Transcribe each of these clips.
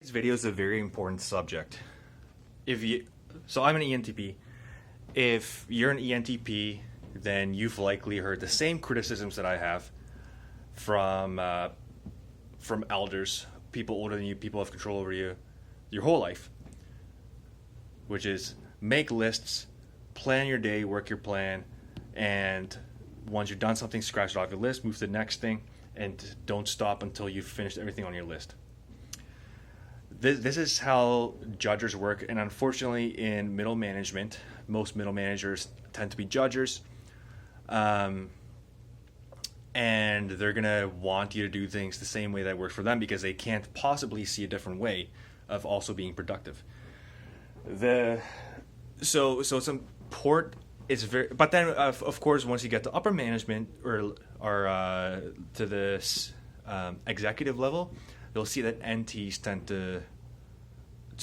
This video is a very important subject. If you, so I'm an ENTP. If you're an ENTP, then you've likely heard the same criticisms that I have from elders, people older than you, people have control over you, your whole life. Which is make lists, plan your day, work your plan, and once you've done something, scratch it off your list, move to the next thing, and don't stop until you've finished everything on your list. This is how judges work, and unfortunately in middle management, most middle managers tend to be judges, and they're going to want you to do things the same way that works for them because they can't possibly see a different way of also being productive. So it's important. It's very, but then of course once you get to upper management or to this executive level, you'll see that NTs tend to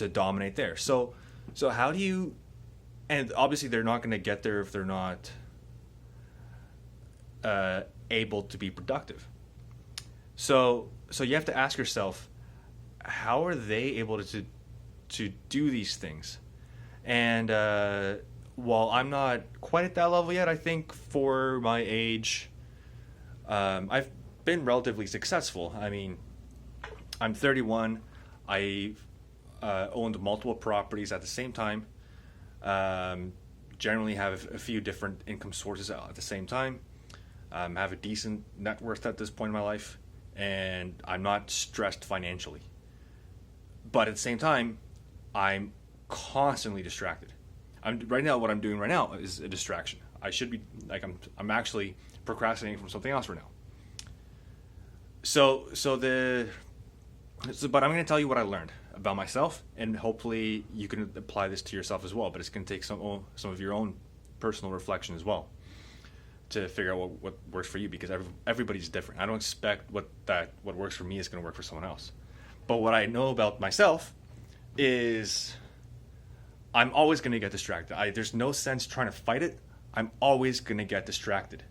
dominate there. So how do you? And obviously they're not going to get there if they're not able to be productive. So you have to ask yourself, how are they able to do these things? And while I'm not quite at that level yet, I think for my age, I've been relatively successful. I mean, I'm 31. I owned multiple properties at the same time. Generally have a few different income sources at the same time. Have a decent net worth at this point in my life, and I'm not stressed financially. But at the same time, I'm constantly distracted. What I'm doing right now is a distraction. I should be I'm actually procrastinating from something else right now. But I'm going to tell you what I learned about myself, and hopefully you can apply this to yourself as well. But it's going to take some of your own personal reflection as well to figure out what works for you, because everybody's different. I don't expect what works for me is going to work for someone else. But what I know about myself is I'm always going to get distracted. There's no sense trying to fight it. I'm always going to get distracted.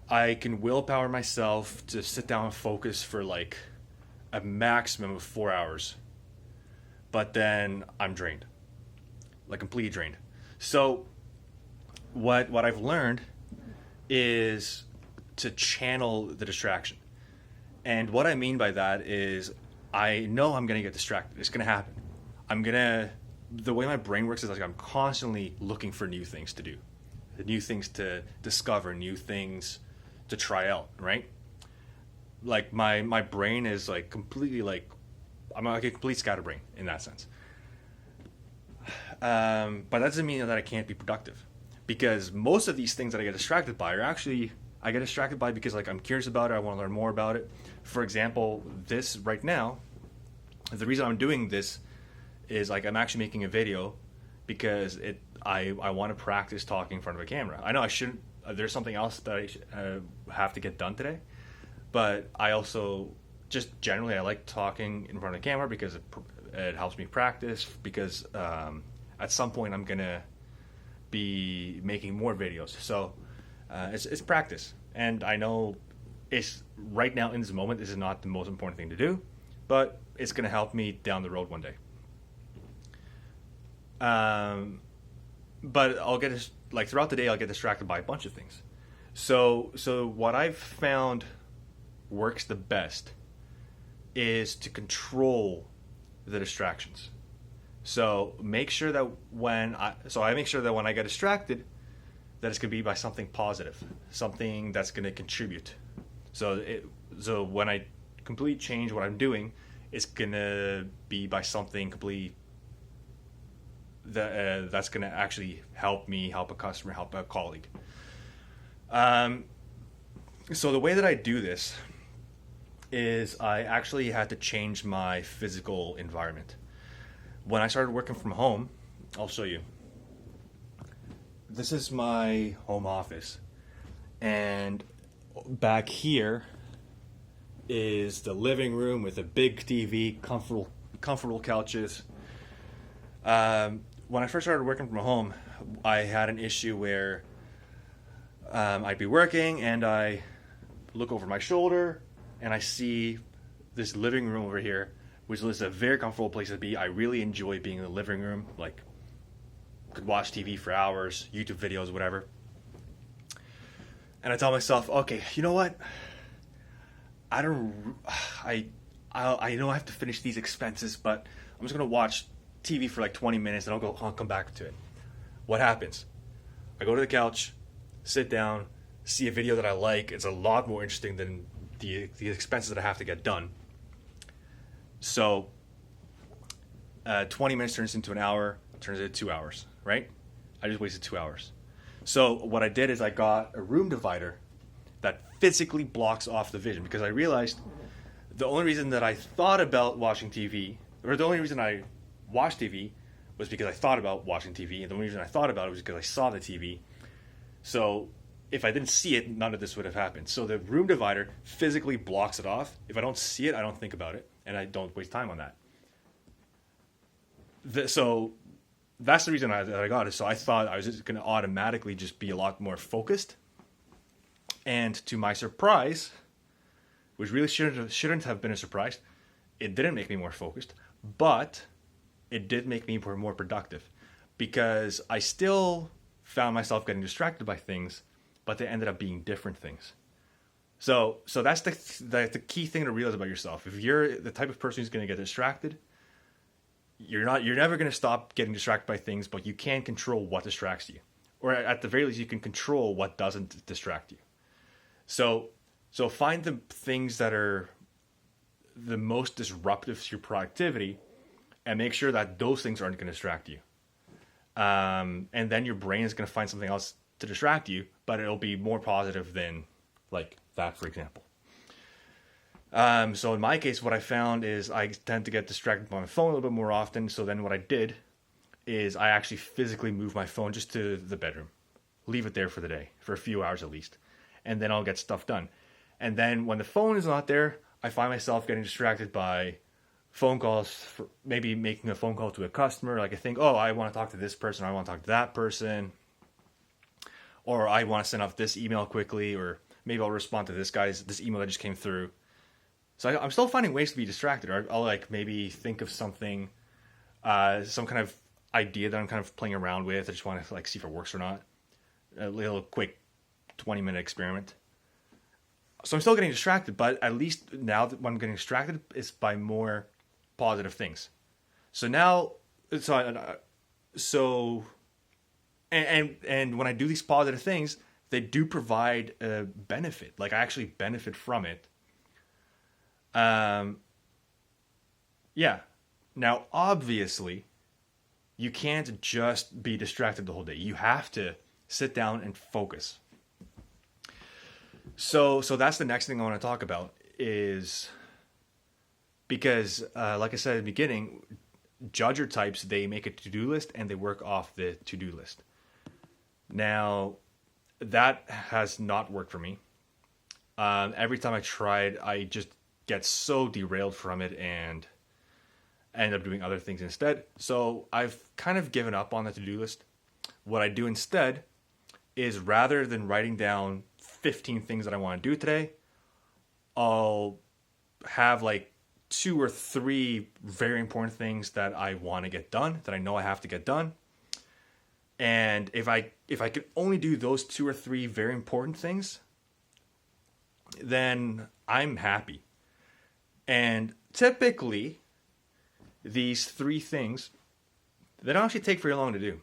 I can willpower myself to sit down and focus for like a maximum of 4 hours, but then I'm drained, like completely drained. So what I've learned is to channel the distraction. And what I mean by that is I know I'm going to get distracted. It's going to happen. The way my brain works is like I'm constantly looking for new things to do, new things to discover, new things to try out, right? Like my brain is like completely like, I'm like a complete scatterbrain in that sense. But that doesn't mean that I can't be productive, because most of these things that I get distracted by I get distracted by because like I'm curious about it. I want to learn more about it. For example, this right now, the reason I'm doing this is like I'm actually making a video because I want to practice talking in front of a camera. I know I shouldn't. There's something else that I have to get done today, but I also just generally I like talking in front of the camera because it helps me practice. Because at some point I'm gonna be making more videos, so it's practice. And I know it's right now in this moment this is not the most important thing to do, but it's gonna help me down the road one day. But I'll get like throughout the day I'll get distracted by a bunch of things. So what I've found works the best is to control the distractions. So make sure that when I make sure that when I get distracted, that it's going to be by something positive, something that's going to contribute. So when I completely change what I'm doing, it's going to be by something completely that's going to actually help me, help a customer, help a colleague. So the way that I do this is I actually had to change my physical environment. When I started working from home, I'll show you. This is my home office, and back here is the living room with a big TV, comfortable couches. When I first started working from home, I had an issue where I'd be working and I look over my shoulder and I see this living room over here, which is a very comfortable place to be. I really enjoy being in the living room. Like, could watch TV for hours, YouTube videos, whatever. And I tell myself, okay, you know what? I know I have to finish these expenses, but I'm just gonna watch TV for like 20 minutes, and I'll come back to it. What happens? I go to the couch, sit down, see a video that I like. It's a lot more interesting than the expenses that I have to get done. So 20 minutes turns into an hour, turns into 2 hours, right? I just wasted 2 hours. So what I did is I got a room divider that physically blocks off the vision, because I realized the only reason that I thought about watching TV, or the only reason I watched TV, was because I thought about watching TV, and the only reason I thought about it was because I saw the TV. So if I didn't see it, none of this would have happened. So the room divider physically blocks it off. If I don't see it, I don't think about it, and I don't waste time on that. So that's the reason that I got it. So I thought I was just going to automatically just be a lot more focused. And to my surprise, which really shouldn't have been a surprise, it didn't make me more focused, but it did make me more productive, because I still found myself getting distracted by things, but they ended up being different things. So that's the key thing to realize about yourself. If you're the type of person who's going to get distracted, you're never going to stop getting distracted by things, but you can control what distracts you, or at the very least, you can control what doesn't distract you. So find the things that are the most disruptive to your productivity, and make sure that those things aren't going to distract you. And then your brain is going to find something else to distract you, but it'll be more positive than like that, for example. So in my case, what I found is I tend to get distracted by my phone a little bit more often. So then what I did is I actually physically moved my phone just to the bedroom, leave it there for the day, for a few hours at least, and then I'll get stuff done. And then when the phone is not there, I find myself getting distracted by phone calls, maybe making a phone call to a customer. Like I think, oh, I want to talk to this person, or I want to talk to that person, or I want to send off this email quickly, or maybe I'll respond to this email that just came through. So I'm still finding ways to be distracted. Or I'll like maybe think of something, some kind of idea that I'm kind of playing around with. I just want to like see if it works or not. A little quick 20-minute experiment. So I'm still getting distracted, but at least now that when I'm getting distracted, it's by more positive things. So now, and when I do these positive things, they do provide a benefit. Like I actually benefit from it. Yeah. Now, obviously, you can't just be distracted the whole day. You have to sit down and focus. So that's the next thing I want to talk about, is because, like I said at the beginning, judger types, they make a to-do list and they work off the to-do list. Now, that has not worked for me. Every time I tried, I just get so derailed from it and end up doing other things instead. So I've kind of given up on the to-do list. What I do instead is, rather than writing down 15 things that I want to do today, I'll have like 2 or 3 very important things that I want to get done, that I know I have to get done. And if I can only do those 2 or 3 very important things, then I'm happy. And typically, these 3 things, they don't actually take very long to do.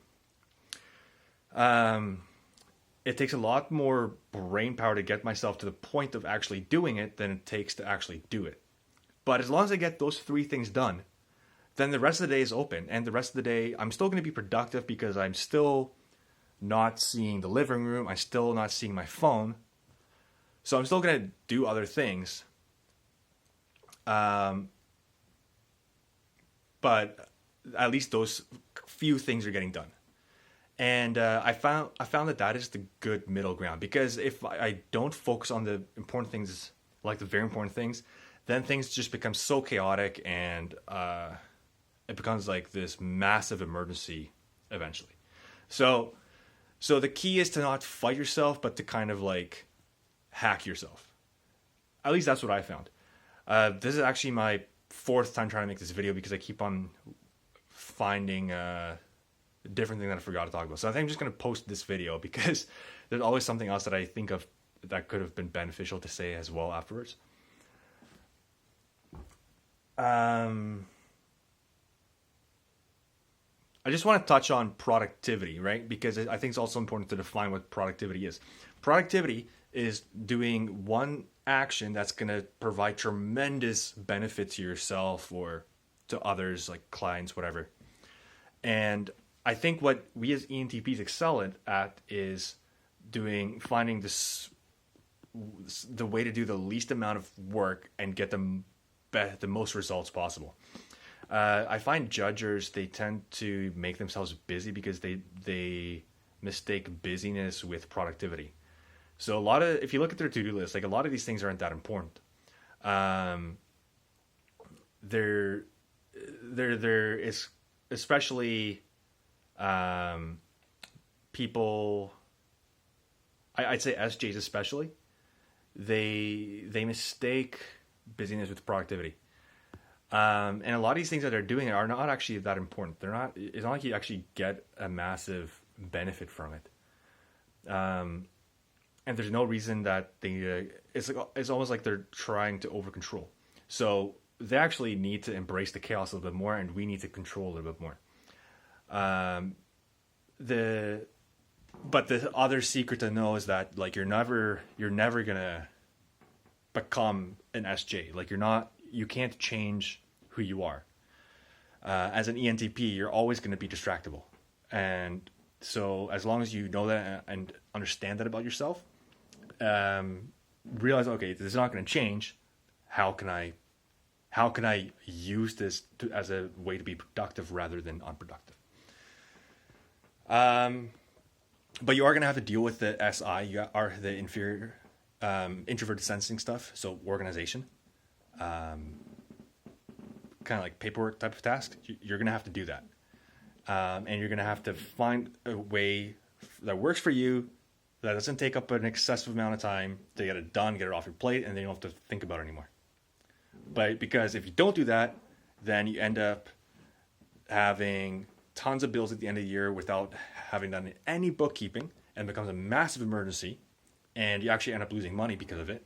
It takes a lot more brain power to get myself to the point of actually doing it than it takes to actually do it. But as long as I get those 3 things done, then the rest of the day is open. And the rest of the day, I'm still going to be productive, because I'm still not seeing the living room. I'm still not seeing my phone. So I'm still going to do other things. But at least those few things are getting done. And I found that is the good middle ground, because if I don't focus on the important things, like the very important things, then things just become so chaotic, and it becomes like this massive emergency eventually. So the key is to not fight yourself, but to kind of like hack yourself. At least that's what I found. This is actually my fourth time trying to make this video because I keep on finding a different thing that I forgot to talk about. So I think I'm just going to post this video because there's always something else that I think of that could have been beneficial to say as well afterwards. I just want to touch on productivity, right? Because I think it's also important to define what productivity is. Productivity is doing one action that's going to provide tremendous benefit to yourself or to others, like clients, whatever. And I think what we as ENTPs excel at is finding the way to do the least amount of work and get the most results possible. I find judgers, they tend to make themselves busy because they mistake busyness with productivity. So if you look at their to-do list, like a lot of these things aren't that important. There is especially people, I'd say SJs especially, they mistake busyness with productivity. And a lot of these things that they're doing are not actually that important. It's not like you actually get a massive benefit from it. And there's no reason that it's almost like they're trying to over control. So they actually need to embrace the chaos a little bit more, and we need to control a little bit more. But the other secret to know is that like you're never gonna become an SJ. Like you can't change who you are. As an ENTP, you're always going to be distractible. And so as long as you know that and understand that about yourself, realize, okay, this is not going to change. How can I use this as a way to be productive rather than unproductive? But you are going to have to deal with the SI. You are the inferior, introverted sensing stuff. So organization, kind of like paperwork type of task. You're going to have to do that. And you're going to have to find a way that works for you, that doesn't take up an excessive amount of time to get it done, get it off your plate, and then you don't have to think about it anymore. But because if you don't do that, then you end up having tons of bills at the end of the year without having done any bookkeeping, and it becomes a massive emergency, and you actually end up losing money because of it.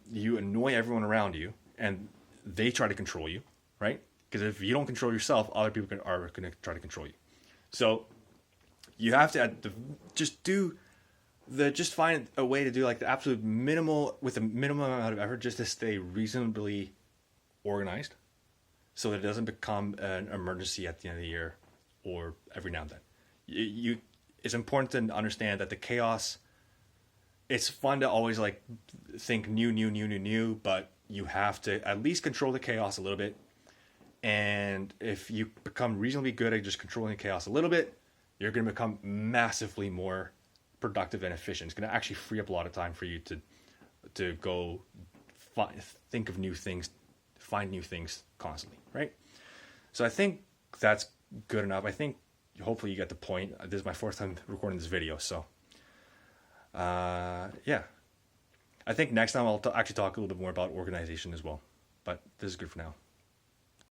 You annoy everyone around you, and they try to control you, right? Because if you don't control yourself, other people are going to try to control you. So you have to just find a way to do like the absolute minimal, with a minimum amount of effort, just to stay reasonably organized, so that it doesn't become an emergency at the end of the year or every now and then. It's important to understand that the chaos, it's fun to always like think new, but you have to at least control the chaos a little bit. And if you become reasonably good at just controlling the chaos a little bit, you're going to become massively more productive and efficient. It's going to actually free up a lot of time for you to go think of new things, find new things constantly, right? So I think that's good enough. I think hopefully you get the point. This is my fourth time recording this video, so yeah. I think next time I'll actually talk a little bit more about organization as well. But this is good for now.